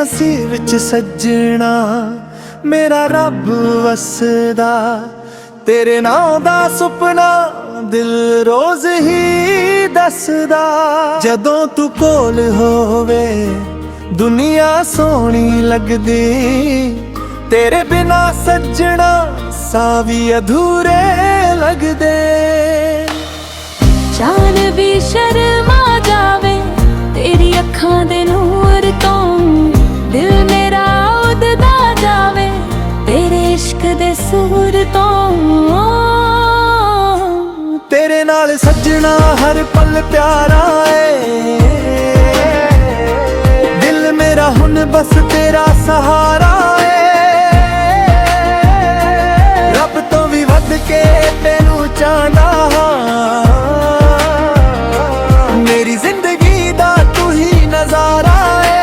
हसी विच सजना मेरा रब वसदा, तेरे नाम दा सुपना दिल रोज ही दसदा। जदों तू कोल होवे दुनिया सोहनी लगदी, तेरे बिना सजना सावी अधूरे लगदे। चांद भी शर्मा जावे तेरी अखां दे नूर तो, दिल मेरा उड़दा जावे तेरे इश्क दे सूर तो। तेरे नाल सजना हर पल प्यारा है, दिल मेरा हुन बस तेरा सहारा है। रब तो भी वध के तेनू चाहना, मेरी जिंदगी दा तू ही नजारा है।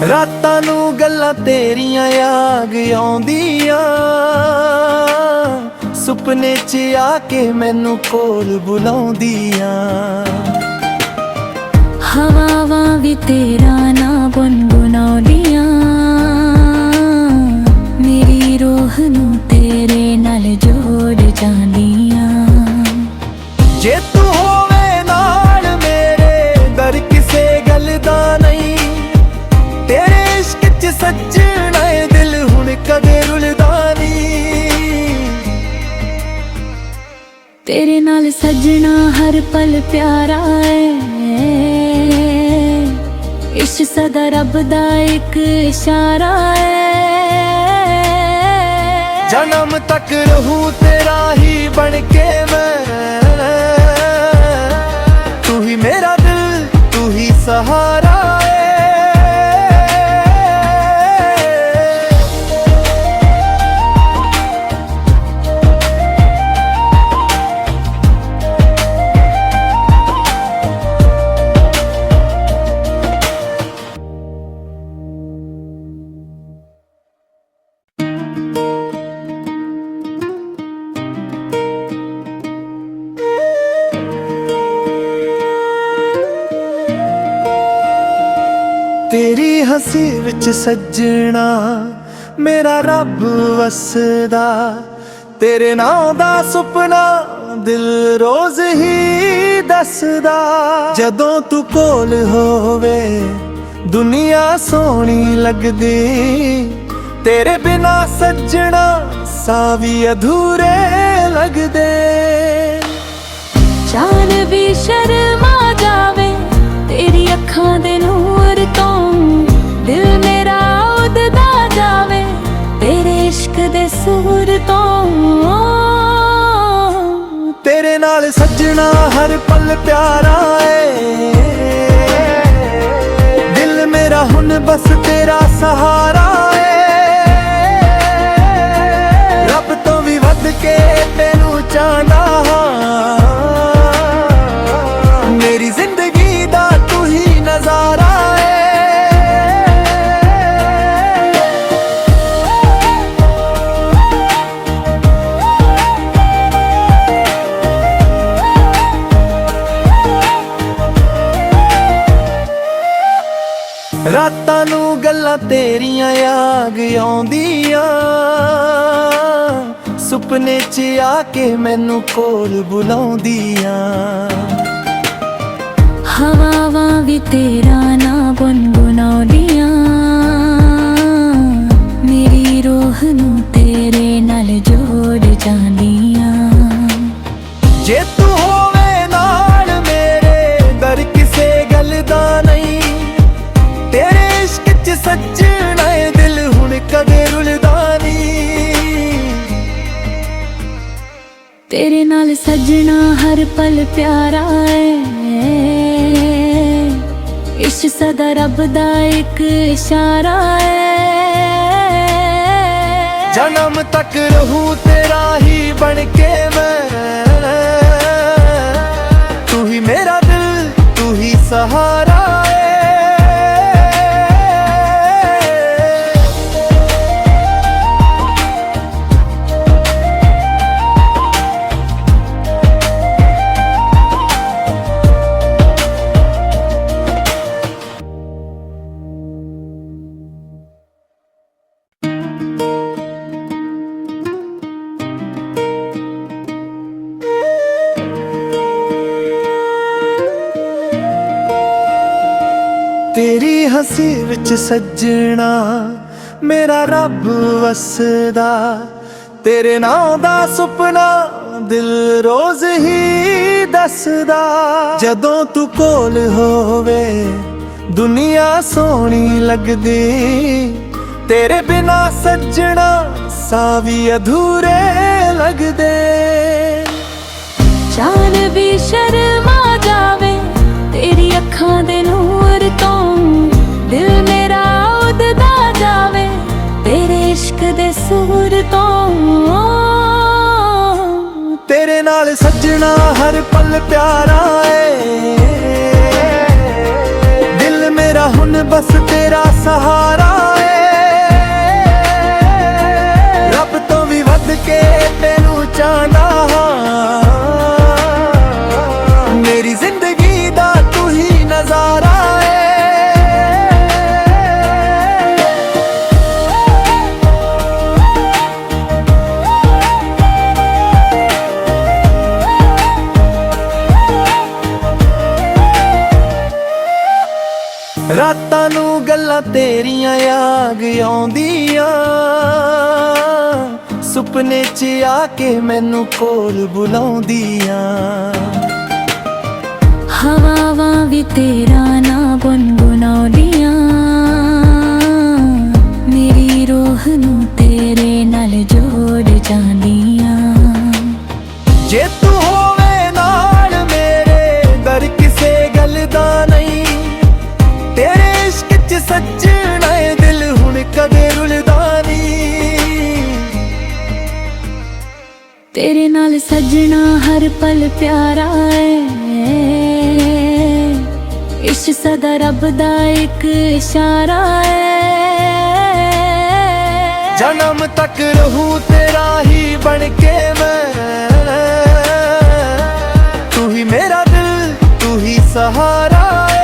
रातां नू गल्लां तेरियां याद आउंदियां, सुपने च आके मैनू कोल बुलाउंदियां। हवावां भी तेरा ना गुनगुनाउंदियां, मेरी रूह नू तेरे नाल जोड़ जांदियां। जे तू होवे नाल मेरे डर किसे गल दा नहीं, तेरे इश्क च सजना ए दिल हुण कदे रुलदा नहीं। तेरे नाल सजना हर पल प्यारा है, इश्क सदा रब दा एक इशारा है। जन्म तक रहूं तेरा ही बन के मैं, तू ही मेरा दिल तू ही सहारा है। तेरी हसी विच सजना मेरा रब वसदा, तेरे नाम दा सुपना दिल रोज ही दसदा। जदों तू कोल होवे दुनिया सोहनी लगदी, तेरे बिना सजना सावी अधूरे लगदे। चांद भी शर्मा जावे तेरी अखां दे नूर तो, दिल मेरा उड़दा जावे तेरे इश्क दे सूर तो। तेरे नाल सजना हर पल प्यारा है, दिल मेरा हुन बस तेरा सहारा है। रब तो भी वध के तेनू चाहना, मेरी जिंदगी दा तू ही नजारा है। रातां नू गल्लां तेरियां याद आउंदियां, सुपने च आके मैनू कोल बुलाउंदियां। हवावां भी तेरा ना गुनगुनाउंदियां, मेरी रूह नू तेरे नाल जोड़ जांदियां। जे तू होवे नाल मेरे डर किसे गल दा नहीं, तेरे इश्क च सजना ए दिल हुण कदे रुलदा नहीं। तेरे नाल सजना हर पल प्यारा है, इश्क सदा रब दा एक इशारा है। जन्म तक रहूं तेरा ही बन के मैं, तू ही मेरा दिल तू ही सहारा है। ਤੇਰੀ ਹੱਸੀ ਵਿੱਚ ਸੱਜਣਾ ਮੇਰਾ ਰੱਬ ਵਸਦਾ, ਤੇਰੇ ਨਾਂ ਦਾ ਸੁਪਨਾ ਦਿਲ ਰੋਜ਼ ਹੀ ਦੱਸਦਾ। ਜਦੋਂ ਤੂੰ ਕੋਲ ਹੋਵੇ ਦੁਨੀਆ ਸੋਹਣੀ ਲੱਗਦੀ, ਤੇਰੇ ਬਿਨਾ ਸੱਜਣਾ ਸਾਹ ਵੀ ਅਧੂਰੇ ਲੱਗਦੇ। ਚਾਨ ਵੀ ਸ਼ਰਮਾ ਜਾਵੇ ਤੇਰੀ ਅੱਖਾਂ ਦੇ ਨੂਰ ਤੋਂ, ਦਿਲ ਮੇਰਾ ਉੱਡਦਾ ਜਾਵੇ ਤੇਰੇ ਇਸ਼ਕ ਦੇ ਸੂਰ ਤੋਂ। ਤੇਰੇ ਨਾਲ ਸੱਜਣਾ ਹਰ ਪਲ ਪਿਆਰਾ ਏ, ਦਿਲ ਮੇਰਾ ਹੁਣ ਬਸ ਤੇਰਾ ਸਹਾਰਾ ਏ। ਰੱਬ ਤੋਂ ਵੀ ਵੱਧ ਕੇ ਤੈਨੂੰ ਚਾਹੁੰਦਾ ਹਾਂ, ਮੇਰੀ ਜ਼ਿੰਦਗੀ ਦਾ ਤੂੰ ਹੀ ਨਜ਼ਾਰਾ ਏ। ਰਾਤਾਂ ਨੂੰ ਗੱਲਾਂ ਤੇਰੀਆਂ ਯਾਦ ਆਉਂਦੀਆਂ, ਸੁਪਨੇ 'ਚ ਆ ਕੇ ਮੈਨੂੰ ਕੋਲ ਬੁਲਾਉਂਦੀਆਂ। ਹਵਾਵਾਂ ਵੀ ਤੇਰਾ ਨਾਂ ਗੁਨਗੁਨਾਉਂਦੀਆਂ, ਮੇਰੀ ਰੂਹ ਨੂੰ ਤੇਰੇ ਨਾਲ ਜੋੜ ਜਾਂਦੀਆਂ। ਜੇ ਤੂੰ ਹੋਵੇ ਨਾਲ ਮੇਰੇ ਡਰ ਕਿਸੇ ਗੱਲ ਦਾ ਨਹੀਂ, ਤੇਰੇ ਇਸ਼ਕ 'ਚ ਸੱਜਣਾ ਏ ਦਿਲ ਹੁਣ ਕਦੇ ਰੁਲਦਾ ਨਹੀਂ। ਤੇਰੇ ਨਾਲ ਸੱਜਣਾ ਹਰ ਪਲ ਪਿਆਰਾ ਏ, ਇਸ਼ਕ ਸਦਾ ਰੱਬ ਦਾ ਇੱਕ ਇਸ਼ਾਰਾ ਏ। ਜਨਮ ਤੱਕ ਰਹੂੰ ਤੇਰਾ ਹੀ ਬਣ ਕੇ ਮੈਂ, ਤੂੰ ਹੀ ਮੇਰਾ ਦਿਲ ਤੂੰ ਹੀ ਸਹਾਰਾ ਏ।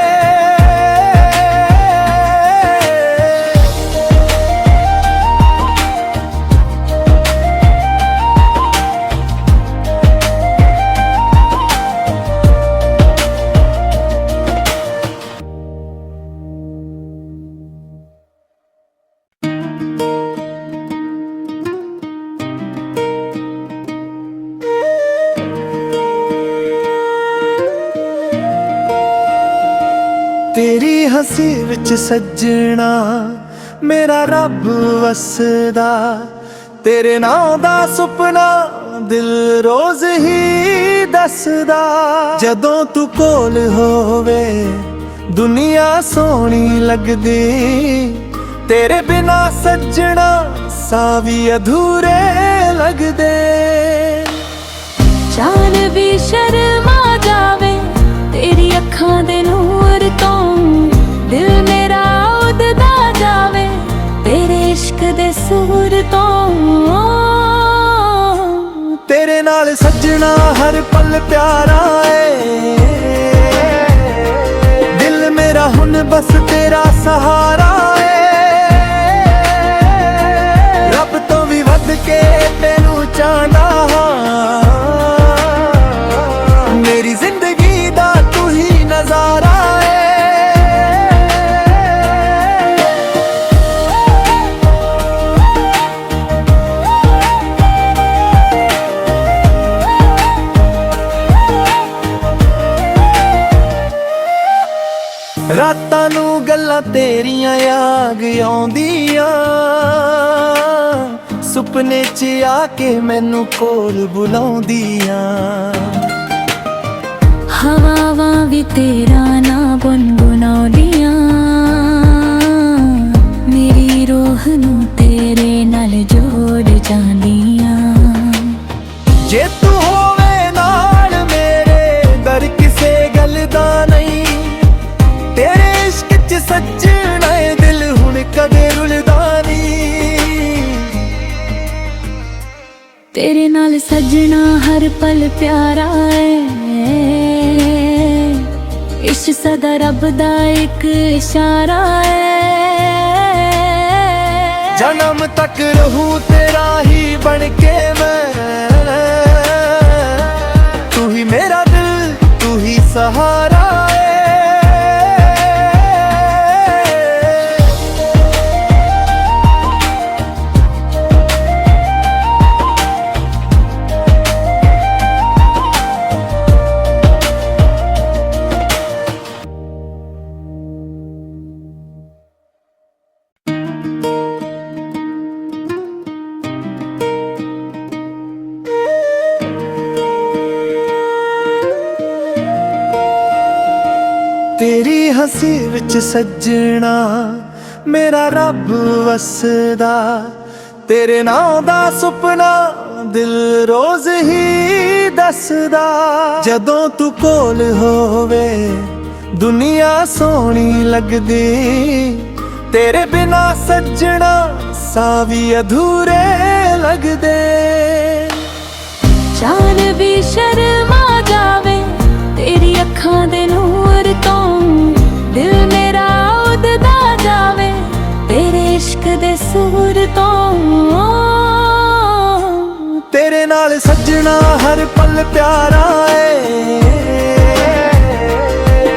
ਤੇਰੀ ਹੱਸੀ ਵਿੱਚ ਸੱਜਣਾ ਮੇਰਾ ਰੱਬ ਵਸਦਾ, ਤੇਰੇ ਨਾਂ ਦਾ ਸੁਪਨਾ ਦਿਲ ਰੋਜ਼ ਹੀ ਦੱਸਦਾ। ਜਦੋਂ ਤੂੰ ਕੋਲ ਹੋਵੇ ਦੁਨੀਆ ਸੋਹਣੀ ਲੱਗਦੀ, ਤੇਰੇ ਬਿਨਾ ਸੱਜਣਾ ਸਾਹ ਵੀ ਅਧੂਰੇ ਲੱਗਦੇ। ਚਾਨ ਵੀ ਸ਼ਰਮਾ ਜਾਵੇ ਤੇਰੀ ਅੱਖਾਂ ਦੇ ਨੂਰ ਤੋਂ, ਦਿਲ ਮੇਰਾ ਉੱਡਦਾ ਜਾਵੇ ਤੇਰੇ ਇਸ਼ਕ ਦੇ ਸੂਰ ਤੋਂ। ਤੇਰੇ ਨਾਲ ਸੱਜਣਾ ਹਰ ਪਲ ਪਿਆਰਾ ਏ, ਦਿਲ ਮੇਰਾ ਹੁਣ ਬਸ ਤੇਰਾ ਸਹਾਰਾ ਏ। ਰੱਬ ਤੋਂ ਵੀ ਵੱਧ ਕੇ ਤੈਨੂੰ ਚਾਹੁੰਦਾ ਹਾਂ, ਮੇਰੀ ਜ਼ਿੰਦਗੀ ਦਾ ਤੂੰ ਹੀ ਨਜ਼ਾਰਾ ਏ। ਰਾਤਾਂ ਨੂੰ ਗੱਲਾਂ ਤੇਰੀਆਂ ਯਾਦ ਆਉਂਦੀਆਂ, ਸੁਪਨੇ 'ਚ ਆ ਕੇ ਮੈਨੂੰ ਕੋਲ ਬੁਲਾਉਂਦੀਆਂ। ਹਵਾਵਾਂ ਵੀ ਤੇਰਾ ਨਾਂ ਗੁਨਗੁਨਾਉਂਦੀਆਂ, ਮੇਰੀ ਰੂਹ ਨੂੰ ਤੇਰੇ ਨਾਲ ਜੋੜ ਜਾਂਦੀਆਂ। ਜੇ ਤੂੰ ਹੋਵੇ ਨਾਲ ਮੇਰੇ ਡਰ ਕਿਸੇ ਗੱਲ ਦਾ ਨਹੀਂ, ਤੇਰੇ ਇਸ਼ਕ 'ਚ ਸੱਜਣਾ ਏ ਦਿਲ ਹੁਣ ਕਦੇ ਰੁਲਦਾ ਨਹੀਂ। ਤੇਰੇ ਨਾਲ ਸੱਜਣਾ ਹਰ ਪਲ ਪਿਆਰਾ ਏ, ਇਸ਼ਕ ਸਦਾ ਰੱਬ ਦਾ ਇੱਕ ਇਸ਼ਾਰਾ ਏ। ਜਨਮ ਤੱਕ ਰਹੂੰ ਤੇਰਾ ਹੀ ਬਣ ਕੇ ਮੈਂ, ਤੂੰ ਹੀ ਮੇਰਾ ਦਿਲ ਤੂੰ ਹੀ ਸਹਾਰਾ ਏ। ਹੱਸੀ ਵਿੱਚ ਸੱਜਣਾ ਮੇਰਾ ਰੱਬ ਵਸਦਾ, ਤੇਰੇ ਨਾਂ ਦਾ ਸੁਪਨਾ ਦਿਲ ਰੋਜ਼ ਹੀ ਦੱਸਦਾ। ਜਦੋਂ ਤੂੰ ਕੋਲ ਹੋਵੇ ਦੁਨੀਆ ਸੋਹਣੀ ਲੱਗਦੀ, ਤੇਰੇ ਬਿਨਾ ਸੱਜਣਾ ਸਾਹ ਵੀ ਅਧੂਰੇ ਲੱਗਦੇ। ਚਾਨ ਵੀ ਸ਼ਰਮਾ ਜਾਵੇ ਤੇਰੀ ਅੱਖਾਂ ਦੇ ਨੂਰ ਤੋਂ, ਦਿਲ ਮੇਰਾ ਉੱਡਦਾ ਜਾਵੇ ਤੇਰੇ ਇਸ਼ਕ ਦੇ ਸੂਰ ਤੋਂ। ਤੇਰੇ ਨਾਲ ਸੱਜਣਾ ਹਰ ਪਲ ਪਿਆਰਾ ਏ,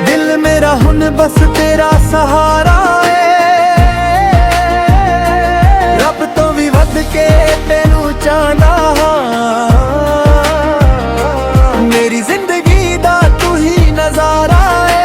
ਦਿਲ ਮੇਰਾ ਹੁਣ ਬਸ ਤੇਰਾ ਸਹਾਰਾ ਏ। ਰੱਬ ਤੋਂ ਵੀ ਵੱਧ ਕੇ ਤੈਨੂੰ ਚਾਹੁੰਦਾ ਹਾਂ, ਮੇਰੀ ਜ਼ਿੰਦਗੀ ਦਾ ਤੂੰ ਹੀ ਨਜ਼ਾਰਾ ਏ।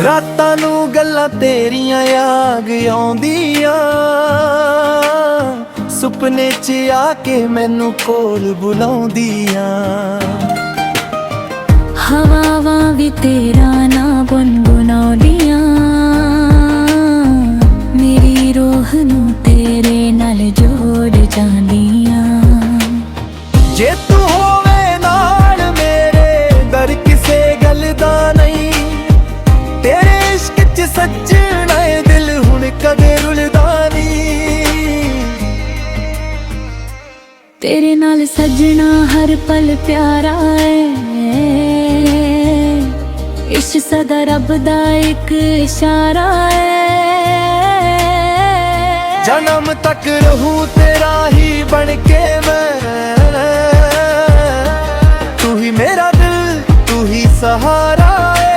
ਰਾਤਾਂ ਨੂੰ ਗੱਲਾਂ ਤੇਰੀਆਂ ਯਾਦ ਆਉਂਦੀਆਂ, ਸੁਪਨੇ 'ਚ ਆ ਕੇ ਮੈਨੂੰ ਕੋਲ ਬੁਲਾਉਂਦੀਆਂ। ਹਵਾਵਾਂ ਵੀ ਤੇਰਾ ਨਾਂ ਗੁਨਗੁਨਾਉਂਦੀਆਂ, ਮੇਰੀ ਰੂਹ ਨੂੰ ਤੇਰੇ ਨਾਲ ਜੋੜ ਜਾਂਦੀਆਂ। ਜੇ ਤੂੰ ਹੋਵੇ ਨਾਲ ਮੇਰੇ ਡਰ ਕਿਸੇ ਗੱਲ ਦਾ ਨਹੀਂ, ਤੇਰੇ ਇਸ਼ਕ 'ਚ ਸੱਜਣਾ ਏ ਦਿਲ ਹੁਣ ਕਦੇ ਰੁਲਦਾ ਨਹੀਂ। ਤੇਰੇ ਨਾਲ ਸੱਜਣਾ ਹਰ ਪਲ ਪਿਆਰਾ ਏ, ਇਸ਼ਕ ਸਦਾ ਰੱਬ ਦਾ ਇੱਕ ਇਸ਼ਾਰਾ ਏ। ਜਨਮ ਤੱਕ ਰਹੂੰ ਤੇਰਾ ਹੀ ਬਣ ਕੇ ਮੈਂ, ਤੂੰ ਹੀ ਮੇਰਾ ਦਿਲ ਤੂੰ ਹੀ ਸਹਾਰਾ ਏ।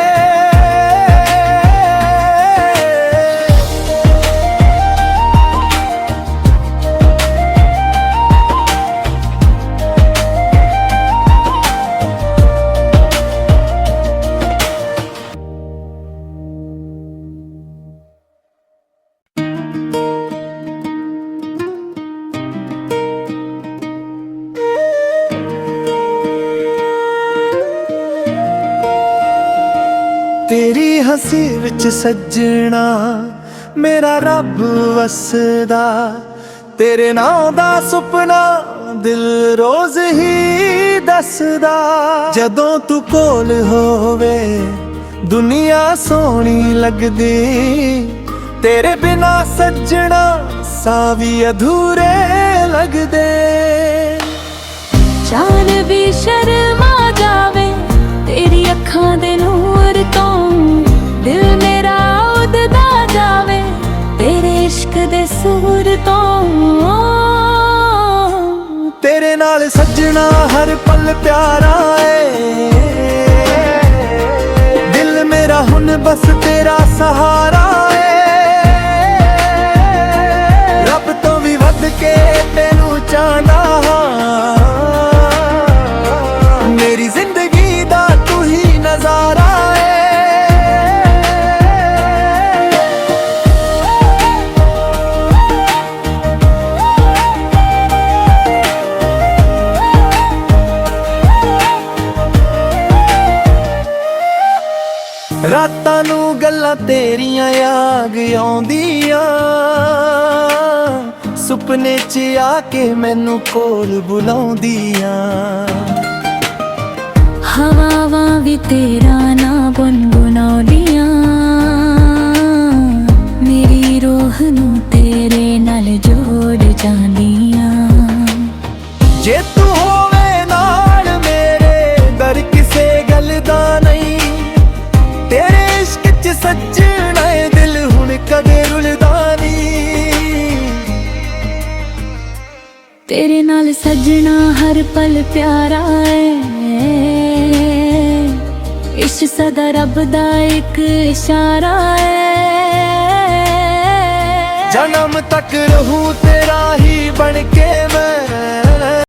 ਤੇਰੀ ਹੱਸੀ ਵਿੱਚ ਸੱਜਣਾ ਮੇਰਾ ਰੱਬ ਵਸਦਾ, ਤੇਰੇ ਨਾਂ ਦਾ ਸੁਪਨਾ ਦਿਲ ਰੋਜ਼ ਹੀ ਦੱਸਦਾ। ਜਦੋਂ ਤੂੰ ਕੋਲ ਹੋਵੇ ਦੁਨੀਆ ਸੋਹਣੀ ਲੱਗਦੀ, ਤੇਰੇ ਬਿਨਾ ਸੱਜਣਾ ਸਾਹ ਵੀ ਅਧੂਰੇ ਲੱਗਦੇ। ਚਾਨ ਵੀ ਸ਼ਰਮਾ ਜਾਵੇ ਤੇਰੀ ਅੱਖਾਂ ਦੇ ਨੂਰ ਤੋਂ, ਦਿਲ ਮੇਰਾ ਉੱਡਦਾ ਜਾਵੇ ਤੇਰੇ ਇਸ਼ਕ ਦੇ ਸੂਰ ਤੋਂ। ਤੇਰੇ ਨਾਲ ਸੱਜਣਾ ਹਰ ਪਲ ਪਿਆਰਾ ਏ, ਦਿਲ ਮੇਰਾ ਹੁਣ ਬਸ ਤੇਰਾ ਸਹਾਰਾ ਏ। ਰੱਬ ਤੋਂ ਵੀ ਵੱਧ ਕੇ ਤੈਨੂੰ ਚਾਹੁੰਦਾ ਹਾਂ, ਮੇਰੀ ਜ਼ਿੰਦਗੀ ਦਾ ਤੂੰ ਹੀ ਨਜ਼ਾਰਾ ਏ। ਰਾਤਾਂ ਨੂੰ ਗੱਲਾਂ ਤੇਰੀਆਂ ਯਾਦ ਆਉਂਦੀਆਂ, ਸੁਪਨੇ 'ਚ ਆ ਕੇ ਮੈਨੂੰ ਕੋਲ ਬੁਲਾਉਂਦੀਆਂ। ਹਵਾਵਾਂ ਵੀ ਤੇਰਾ ਨਾਂ ਗੁਨਗੁਨਾਉਂਦੀਆਂ, ਮੇਰੀ ਰੂਹ ਨੂੰ ਤੇਰੇ ਨਾਲ ਜੋੜ ਜਾਂਦੀਆਂ। ਜੇ ਤੂੰ ਹੋਵੇ ਨਾਲ ਮੇਰੇ ਡਰ ਕਿਸੇ ਗੱਲ ਦਾ ਨਹੀਂ, ਤੇਰੇ ਇਸ਼ਕ 'ਚ ਸੱਜਣਾ ਏ ਦਿਲ ਹੁਣ ਕਦੇ ਰੁਲਦਾ ਨਹੀਂ। ਤੇਰੇ ਨਾਲ ਸੱਜਣਾ ਹਰ ਪਲ ਪਿਆਰਾ ਏ, ਇਸ਼ਕ ਸਦਾ ਰੱਬ ਦਾ ਇੱਕ ਇਸ਼ਾਰਾ ਏ। ਜਨਮ ਤੱਕ ਰਹੂੰ ਤੇਰਾ ਹੀ ਬਣ ਕੇ ਮੈਂ,